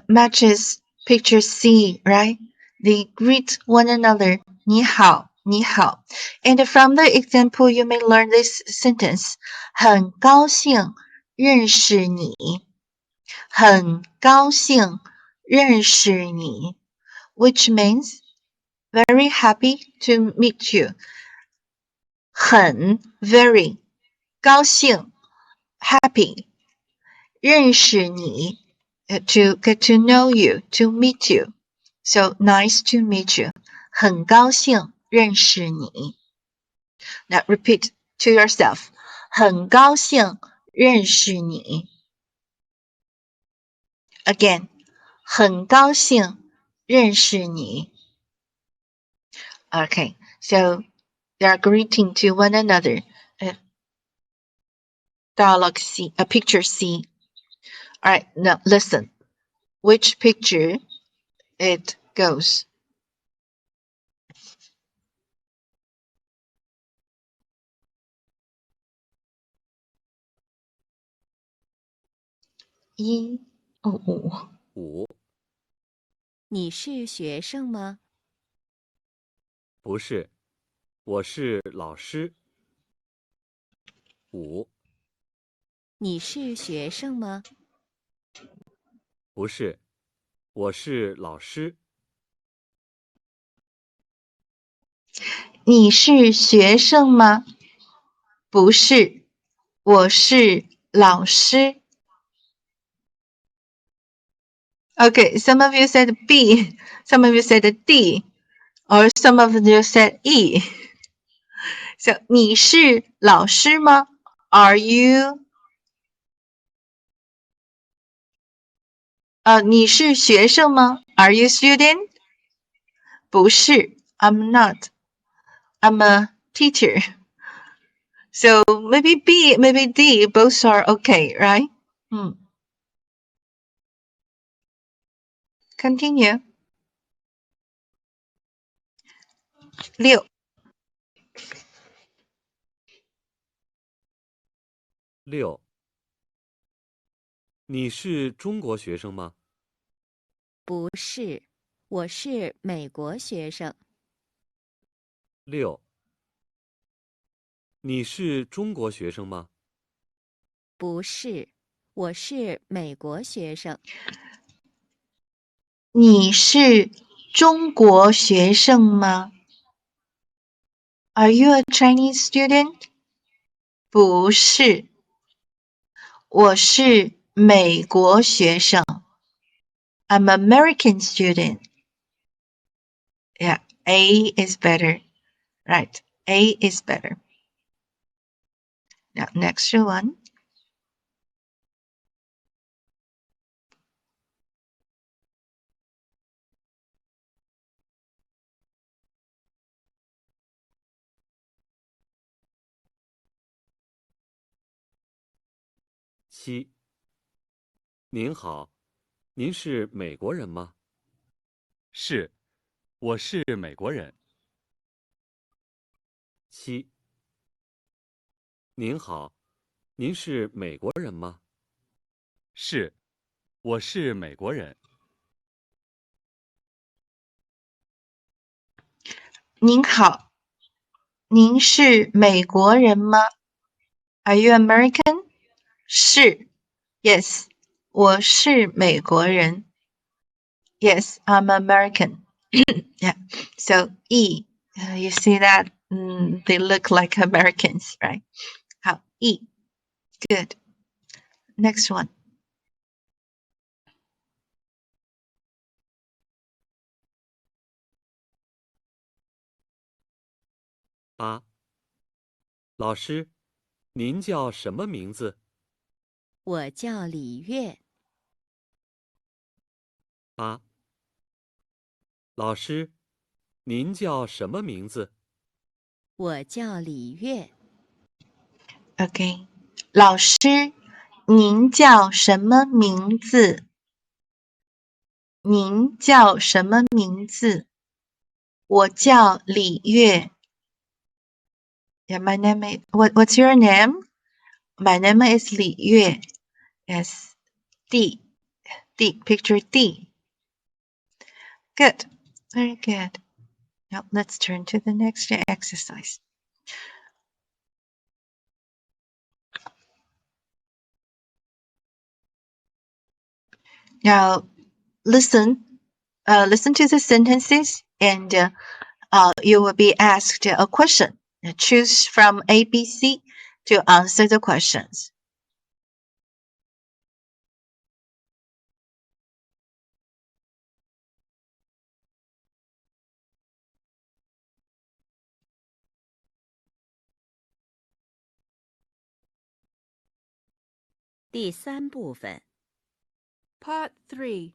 matches picture C, right? They greet one another. 你好,你好. And from the example, you may learn this sentence. 很高兴认识你。很高兴认识你. Which means very happy to meet you. 很 very 高兴 happy 认识你 to get to know you, to meet you. So nice to meet you. 很高兴认识你. Now repeat to yourself. 很高兴认识你. Again. 很高兴认识你. Okay, so they are greeting to one another. Dialogue C, picture C. All right, now listen. Which picture it goes? E 五，你是学生吗？不是，我是老师。五，你是学生吗？不是，我是老师。你是学生吗？不是，我是老师。Okay, some of you said B, some of you said D, or some of you said E. So, 你是老师吗？ Are you? 你是学生吗？ Are you student? 不是 I'm not. I'm a teacher. So maybe B, maybe D, both are okay, right? Continue. 6. 6. 你是中国学生吗？不是，我是美国学生。6. 你是中国学生吗？不是，我是美国学生。你是中国学生吗？ Are you a Chinese student? 不是，我是美国学生。I'm an American student. Yeah, A is better. Right, A is better. Now, next one. 7. 您好，您是美国人吗？是，我是美国人。7. 您好，您是美国人吗？是，我是美国人。您好，您是美国人吗？ Are you American? 是 Yes, 我是美国人。Yes, I'm American. Yeah. So E, you see that they look like Americans, right? 好 E. Good. Next one. 8. 老师，您叫什么名字？我叫李月。8. 老师，您叫什么名字？我叫李月。Okay. 老师，您叫什么名字？您叫什么名字？我叫李月。Yeah, my name is what's your name? My name is 李月. Yes. D. D. Picture D. Good. Very good. Now let's turn to the next exercise. Now listen to the sentences and you will be asked a question. Choose from A, B, C to answer the questions. 第3部分 Part 3.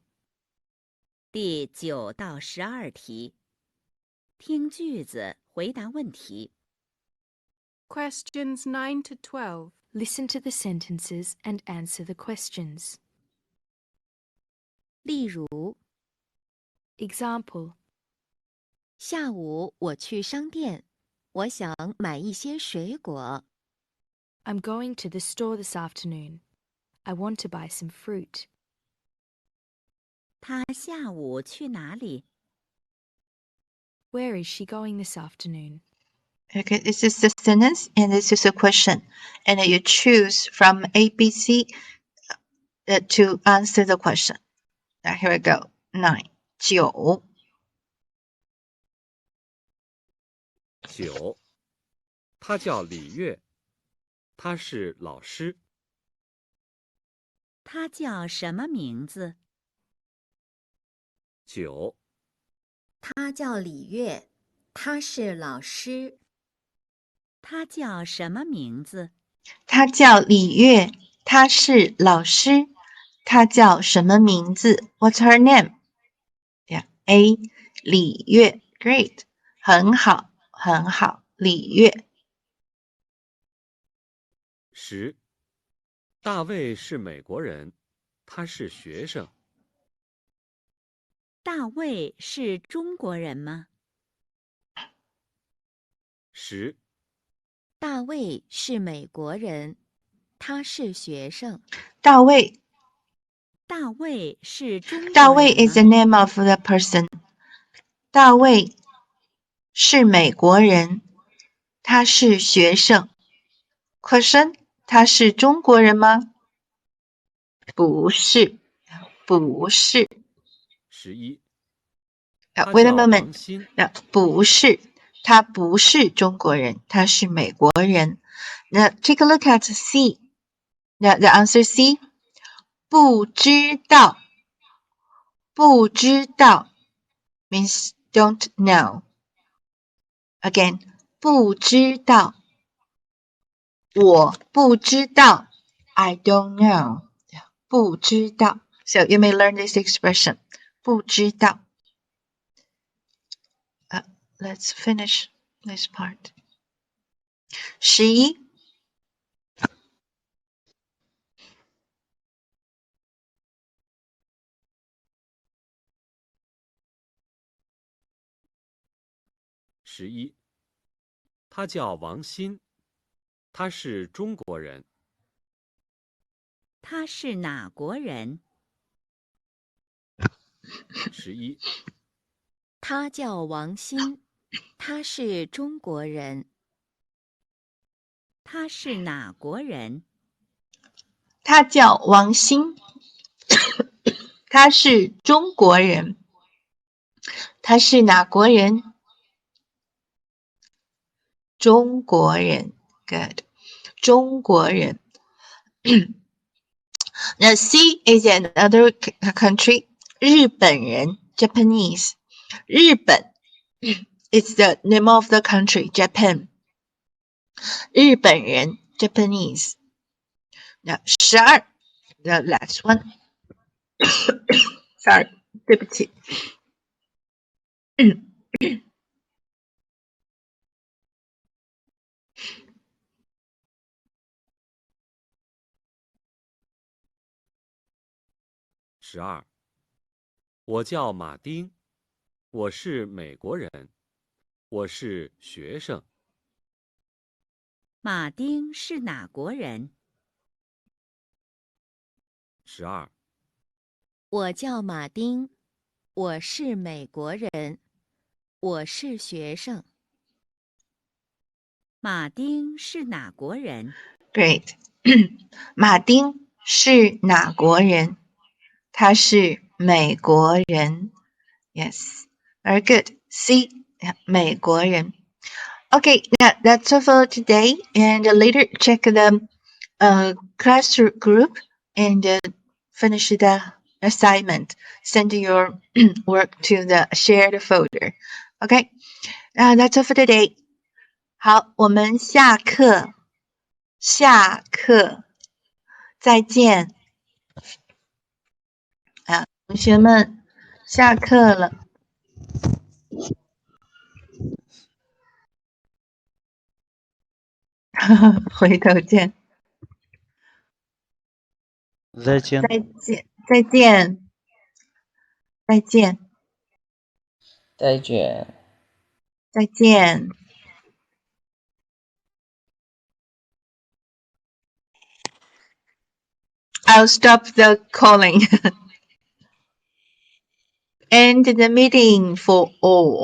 第9到12题，听句子回答问题。 Questions 9 to 12. Listen to the sentences and answer the questions. 例如， Example. 下午我去商店，我想买一些水果。 I'm going to the store this afternoon. I want to buy some fruit. 她下午去哪里？ Where is she going this afternoon? Okay, this is the sentence and this is a question. And you choose from A, B, C to answer the question. Now here we go. 9. 9. 9. 他叫李月，他是老师。她叫什么名字？ 9. 她叫李月，她是老师。她叫什么名字？他叫李月，他是老师。他叫什么名字 ？What's her name? Yeah, A. 李月 Great. 很好，很好。李月。 10. 大卫是美国人，他是学生。大卫是中国人吗？ 10、大卫是美国人，他是学生。大卫大卫是中大卫国人 is the 吗？ name of the person. 大卫是美国人，他是学生。Question: 他是中国人吗？不是，不是。 11。 Wait a 他叫 moment. 王鑫，不是，他不是中国人，他是美国人。那 take a look at C. The answer C. 不知道，不知道 means don't know. Again, 不知道，我不知道 I don't know. 不知道 So you may learn this expression. 不知道。Let's finish this part. 11. 11。他叫王鑫，他是中国人。他是哪国人？ 11。他叫王鑫，他是中国人。他是哪国人？他叫王鑫，他是中国人。他是哪国人？中国人。Good. 中国人。那 C is another country. 日本人 Japanese. 日本 is the name of the country. Japan. 日本人 Japanese. 那12 the last one. Sorry. 对不起。12。我叫马丁，我是美国人，我是学生。马丁是哪国人？ 12。我叫马丁，我是美国人，我是学生。马丁是哪国人？ Great. 马丁是哪国人？他是美国人。Yes. Very good. C. 美国人。Okay, that's all for today. And later check the class group and finish the assignment. Send your work to the shared folder. Okay, that's all for today. 好，我们下课再见啊，同学们，下课了。回头见。再见。再见，再见，再见，再见。再见。I'll stop the calling. End the meeting for all.